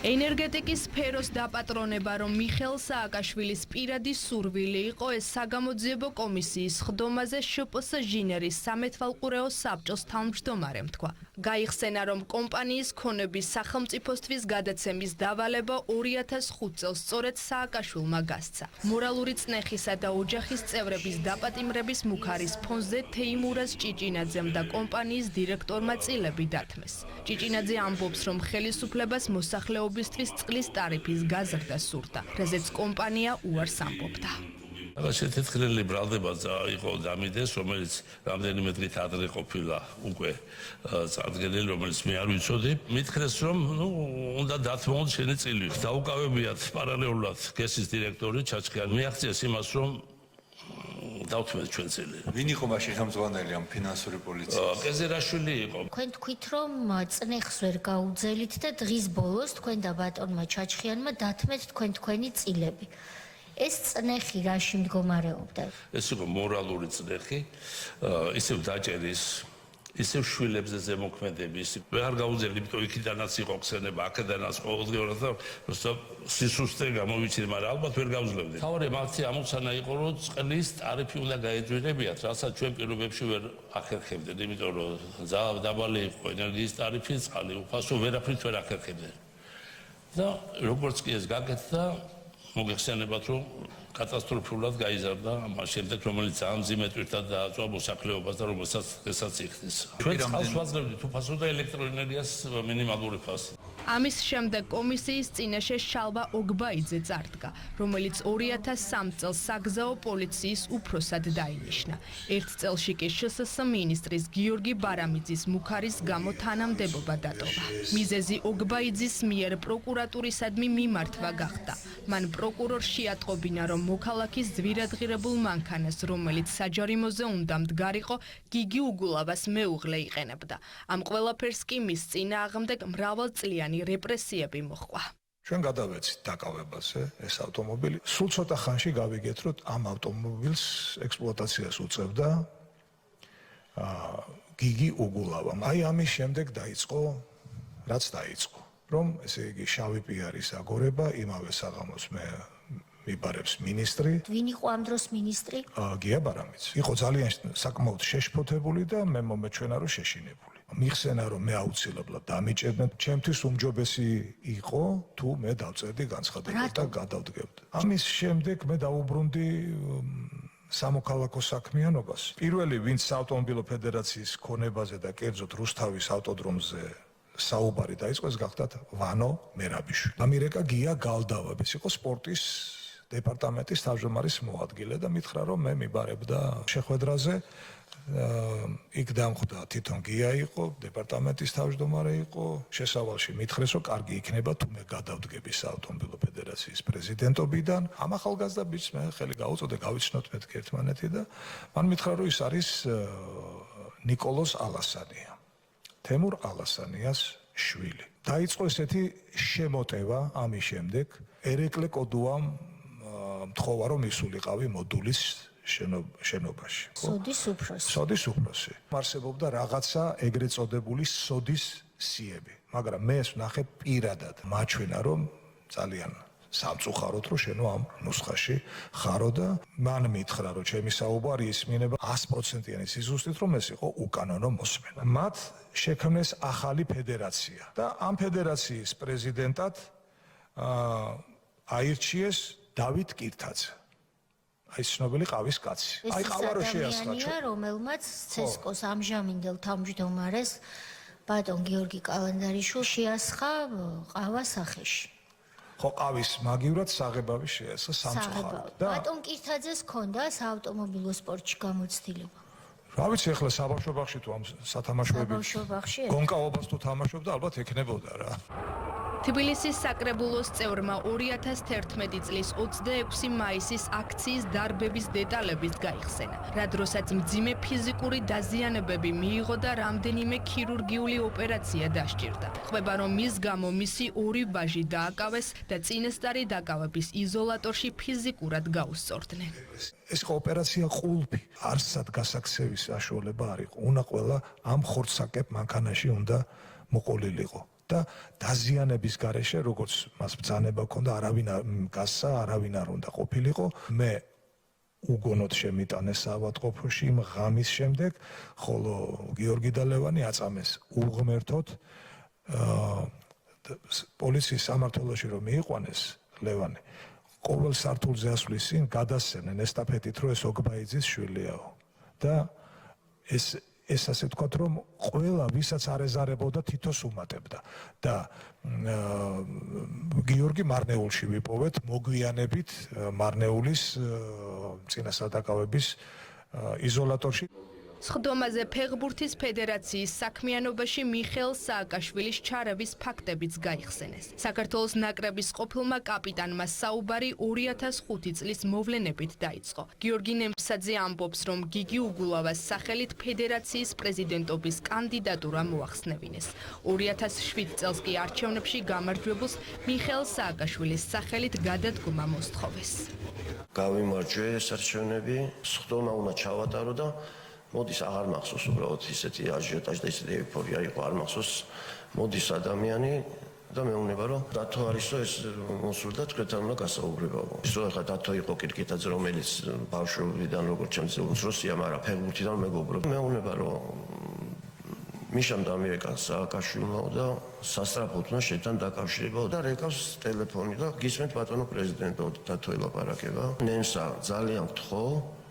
ენერგეტიკის სფეროს დაპატრონება, რომ მიხეილ სააკაშვილის პირადი სურვილი იყო, ეს საგამოძიებო კომისიის ხდომაზე შპს ჟინერის სამეთვალყურეო საბჭოს თავმჯდომარემ თქვა. გაიხსენა, რომ კომპანიის ქონების სახელმწიფოსთვის გადაცემის დავალება 2005 წელს სწორედ სააკაშვილმა გასცა. მორალური წნეხისა და ოჯახის წევრების დაპატიმრების მუქარის ფონზე თეიმურაზ ჭიჭინაძემ და კომპანიის დირექტორმა წილები დათმეს. ჭიჭინაძე ამბობს, რომ ხელისუფლებას მოსახლეობისთვის წყლის ტარიფის გაზრდა სურდა, რაზეც კომპანია უარს ამბობდა. შეთეთრილი ბრალდება იყო დამიდეს, რომელიც რამდენიმე დღით ადრე ყოფილა უკვე წარდგენილი, რომელიც მე არ ვიცოდი. მითხრეს, რომ უნდა დათმოთ შენი წილი. დაუკავებიათ პარალელურად გესის დირექტორი ჩაჩქიანი. მიაღწიეს იმას, რომ დავთმეთ ჩვენ წილი. ვინ იყო მაშინ ხელმძღვანელი ამ ფინანსური პოლიციის? კეზერაშვილი იყო. თქვენ თქვით, რომ წნეხს ვერ გაუძელით და დღის ბოლოს თქვენ და ბატონმა ჩაჩხიანმა დათმეთ თქვენი წილები. ეს წნეხი რაში მდგომარეობდა? ეს იყო მორალური წნეხი, ისევ დაჭერის, ისევ შვილებზე ზემოქმედების. ვერ გაუძელი, იმიტომ იქიდანაც იყო ხსენება, აქედანაც ყოველდღიურად და სისუსტე გამოვიჩინე, მაგრამ ალბათ ვერ გავძლევდი. თავარი მათი ამოცანა იყო, რომ წყლის ტარიფი უნდა გაეძვირებიათ, რასაც ჩვენ პირობებში ვერ ახერხებდნენ, იმიტომ რომ ძალიან დაბალი იყო ენერგიის ტარიფი, წყალი უფასო, ვერაფრით ვერ ახერხებდნენ. და როგორც კი ეს გაკეთდა, მოგეხსენებათ, რომ კატასტროფულად გაიზარდა ამას შემდეგ, რომელიც ძალიან მძიმე ტვირთად დააწვა მოსახლეობას და რომელსაც ესაც იხდის. ჩვენ წყალს ვაძლევდით უფასო და ელექტროენერგიას მინიმალური ფასი. ამის შემდეგ კომისიის წინაშე შალვა ოგბაიძე წარდგა, რომელიც 2003 წელს საგზაო პოლიციის უფროსად დაინიშნა. ერთ წელში კი შსს მინისტრის გიორგი ბარამიძის მუქარის გამო თანამდებობა დატოვა. მიზეზი ოგბაიძის მიერ პროკურატურისადმი მიმართვა გახდა. მან პროკურორს შეატყობინა, რომ მოქალაქის ძვირადღირებულ მანქანას, რომელიც საჯარიმოზე უნდა მდგარიყო, გიგი უგულავას მეუღლე იყენებდა. ამ ყველაფერს კი მის წინააღმდეგ მრავალწლიანი რეპრესიები მოჰყვა. ჩვენ გადავეცით დაკავებაზე ეს ავტომობილი. სულ ცოტა ხანში გავიგეთ, რომ ამ ავტომობილს ექსპლუატაციას უწევდა გიგი უგულავა. აი ამის შემდეგ დაიწყო, რაც დაიწყო. რომ ესე იგი შავი პიარის აგორება იმავე საღამოს მიბარებს მინისტრი. ვინ იყო ამ დროს მინისტრი? გია ბარამიძე. იყო ძალიან საკმაოდ შეშფოთებული და მე მომეჩვენა, რომ შეშინებული. მიხსენა, რომ მე აუცილებლად დამიჭერდნენ. ჩემთვის უმჯობესი იყო, თუ მე დავწერდი განცხადება და გადავდგებდი. ამის შემდეგ მე დაუბრუნდი სამოქალაქო საქმიანობას. პირველი, ვინც საავტომობილო ფედერაციის ქონებაზე და კერძოდ რუსთავის ავტოდრომზე საუბარი დაიწყო, ეს გახდათ ვანო მერაბიშვილი. ამირეკა გია გალდავაბის იყო სპორტის დეპარტამენტის თავმჯდომარის მოადგილე და მითხრა, რომ მე მიბარებდა შეხვედრაზე. იქ დამხვდა თვითონ გია იყო, დეპარტამენტის თავმჯდომარე იყო. შესავალში მითხრეს, რომ კარგი იქნება თუ მე გადავდგები საავტომობილო ფედერაციის პრეზიდენტობიდან. ამ ახალგაზრდა ბიჭს მე ხელი გაუწოდე, გავიცნოთ მეთქი ერთმანეთი და მან მითხრა, რომ ის არის ნიკოლოზ ალასანია. თემურ ალასანიას შვილი. დაიწყო ესეთი შემოტევა ამის შემდეგ. ერეკლე კოდუამ მთხოვა, რომ ისულიყავი მოდულის შენობაში. სოდის უფროსი. არსებობდა რაღაცა ეგრეთ წოდებული სოდის სიები. მაგრამ მე ეს ვნახე პირადად. მაჩვენა, რომ ძალიან სამწუხაროდ, რომ შენო ამ ნუსხაში ხარო და მან მითხრა, რომ ჩემი საუბარი ისმინება 100%-იანი სიზუსტით, რომ ეს იყო უკანონო მოსმენა. მათ შექმნეს ახალი ფედერაცია და ამ ფედერაციის პრეზიდენტად აირჩიეს დავით კირთაძე. აი ცნობილი ყავის კაცი. აი ყავა რო შეასხა, რომელმაც ცესკოს ამჟამინდელ თავმჯდომარეს ბატონ გიორგი კალენდარიშვილს შეასხა ყავა სახეში. ხო, ყავის მაგივრად საღებავი შეასხა სამწუხაროდ. ბატონ კირთაძეს ჰქონდა საავტომობილო სპორტში გამოცდილება. რა ვიცი, ახლა საბავშვო ბაღში თუ ამ სათამაშოები გონკაობას თუ თამაშობდა, ალბათ ეკნებოდა რა. თბილისის საკრებულოს წევრმა 2011 წლის 26 მაისის აქციის დარბების დეტალებით გაიხსენა, რა დროსაც მძიმე ფიზიკური დაზიანებები მიიღო და რამდენიმე ქირურგიული ოპერაცია დასჭირდა. ხვდება, რომ მის გამო მისი ორი ვაჟი დააკავეს და წინასწარი დაკავების იზოლატორში ფიზიკურად გაუსწორდნენ. ეს იყო ოპერაცია ყულფი. არსად გასაქცევის საშუალება არ იყო. უნდა ყველა ამ ხორცსაკებ მანქანაში უნდა მოყოლილიყო. და დაზიანების გარეშე, როგორც მას ბრძანება ჰქონდა, არავინ გასცა, არავინ არ უნდა ყოფილიყო. მე უგონოდ შემიტანეს საავადმყოფოში იმ ღამის შემდეგ, ხოლო გიორგი და ლევანი აწამეს უღმერთოდ პოლიციის სამმართველოში რომ მიიყვანეს ლევანი. ყოველ სართულზე ასვლის წინ გადასცემენ ესტაფეტით, რომ ეს ოგბაიძის შვილიაო. და ეს ასე ვთქვათ, რომ ყველა ვისაც არ ეზარებოდა თითოს უმატებდა და გიორგი მარნეულში ვიპოვეთ მოგვიანებით მარნეულის წინასადაკავების იზოლატორში. სხდომაზე ფეხბურთის ფედერაციის საქმიანობაში მიხეილ სააკაშვილის ჩარევის ფაქტებიც გაიხსენეს. საქართველოს ნაკრების ყოფილმა კაპიტანმა საუბარი 2005 წლის მოვლენებით დაიწყო. გიორგი ნემსაძე ამბობს, რომ გიგი უგულავას სახელით ფედერაციის პრეზიდენტობის კანდიდატურა მოახსნევინეს. 2007 წელს კი არჩევნებში გამარჯვებულს მიხეილ სააკაშვილის სახელით გადადგომა მოსთხოვეს. გავიმარჯვე ეს არჩევნები, სხდომა უნდა ჩავატარო და მოდის აღარ მახსოვს უბრალოდ ისეთი აჟიოტაჟი და ისეთი ეიფორია იყო, არ მახსოვს მოდის ადამიანი და მეუბნება რომ დათო არისო ეს მოსულდა თქვენთან უნდა გასაუბრებავო. ისო ახლა დათო იყო კირკიტაძე რომელიც ბავშვობიდან როგორც ჩემს უმცროსია, მაგრამ ფეხბურთიდან მეგობრობ. მეუბნება რომ მიშამ დამიეკან სააკაშვილმა და სასწრაფოდ უნდა შეთან დაკავშირებაო და რეკავს ტელეფონი და გისმენთ ბატონო პრეზიდენტო დათო ელაპარაკება. ნენსა ძალიან გთხოვ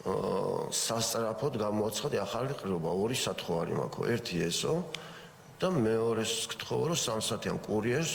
სასწრაფოდ გამოაცხადე ახალი ყრობა, ორი სათხოვარი მაქვს, ერთი ესო და მეორეს გთხოვ რომ სამსათიან კურიერს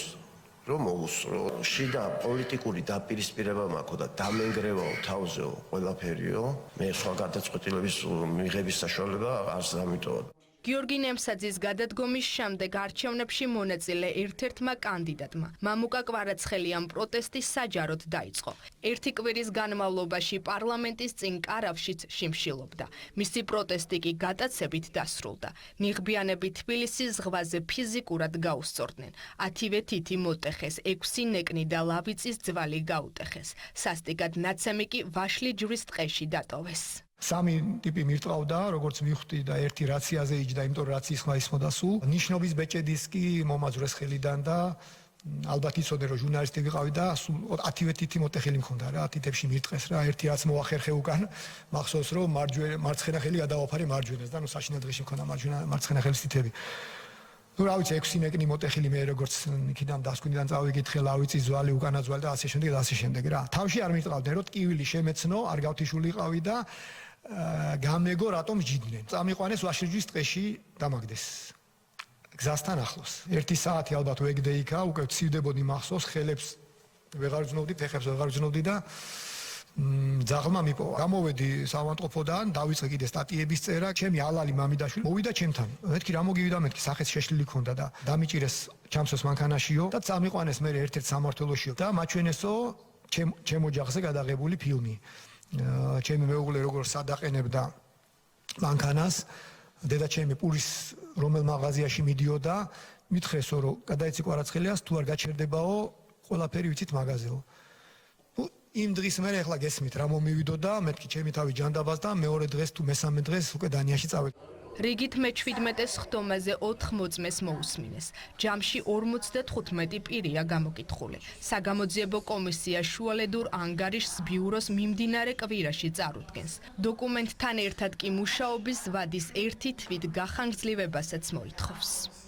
რომ მოვუსწრო. შიდა პოლიტიკური დაპირისპირება მაქვს და დამენგრევაო თავზეო ყველაფერიო. მე სხვა გადაწყვეტილების მიღების საშუალება არც დამიტოვა. გიორგი ნემსაძის გადადგომის შემდეგ არჩევნებში მონაწილე ერთ-ერთმა კანდიდატმა მამუკა კვარაცხელიამ პროტესტი საჯაროდ დაიწყო. ერთი კვირის განმავლობაში პარლამენტის წინ კარავშიც შიმშილობდა. მისი პროტესტი კი გატაცებით დასრულდა. ნიღბიანები თბილისის ზღვაზე ფიზიკურად გაუსწორდნენ. 10-ვე თითი მოტეხეს, 6 ნეკნი და ლავიწის ძვალი გაუტეხეს. სასტიკად ნაცემი კი ვაშლი ჯვრის ტყეში დატოვეს. სამი ტიპი მირტყავდა, როგორც მივხვდი და ერთი რაციაზე იჯდა, იმიტომ რომ რაციის ხმა ისმოდა სულ. ნიშნობის ბეჭედის კი მომაძვრეს ხელიდან და ალბათ იცოდე რომ ჟურნალისტი ვიყავი და სულ 10-ვე თითი მოტეხილი მქონდა რა, თითებში მირტყეს რა, ერთი რაც მოახერხე უკან, მახსოვს რომ მარცხენა ხელი გადავაფარე მარჯვენას და ნუ საშინელ დღეში მქონდა მარცხენა ხელის თითები. ნუ რა ვიცი 6 ნეკნი მოტეხილი მე როგორც იქიდან დასკვნიდან წავიგითხე ლავიწი ზვალი უკანა ზვალი და ასე შემდეგ და ასე შემდეგ რა. თავში არ მირტყავდნენ რომ ტკივილი შემეცნო, არ გავთიშული ყავი და გამეგო რატომ ჯიდნენ. წამიყვანეს ვაშლიჯვის ტყეში დამაგდეს. გზასთან ახლოს. 1 საათი ალბათ ვეგდე იქა, უკვე ვცივდებოდი მახსოვს, ხელებს ვეღარ ვძნობდი, ფეხებს ვეღარ ვძნობდი და ძაღლმა მიპოვა. გამოვედი საავადმყოფოდან, დავიწყე კიდე სტატიების წერა, ჩემი ალალი მამიდაშვილი მოვიდა ჩემთან. მეთქი რა მოგივიდა მეთქი, სახეც შეშლილი ქონდა და დამიჭირეს ჩამსოს მანქანაშიო და წამიყვანეს მე ერთ-ერთ სამმართველოშიო და მაჩვენესო ჩემ ოჯახზე გადაღებული ფილმი. ჩემი მეუღლე როგორ სადაყენებდა მანქანას, დედა ჩემი პურის რომელ მაღაზიაში მიდიოდა, მითხრესო რომ გადაეცი კვარაცხელიას თუ არ გაჩერდებაო, ყველაფერი ვიცით მაღაზეო. იმ დღის მერე ახლა გესმით რა მომივიდო და მეთქი ჩემი თავი ჯანდაბას და მეორე დღეს თუ მესამე დღეს უკვე დანიაში წავედი. რიგით მე-17 სხდომაზე 4 მოწმეს მოусმინეს. ჯამში 55 პირია გამოკითხული. საგამოძიებო კომისია შუალედურ ანგარიშს ბიუროს მიმდინარე კვირაში წარუდგენს. დოკუმენტთან ერთად კი მუშაობის ვადის ერთი თვით გახანგრძლივებასაც მოითხოვს.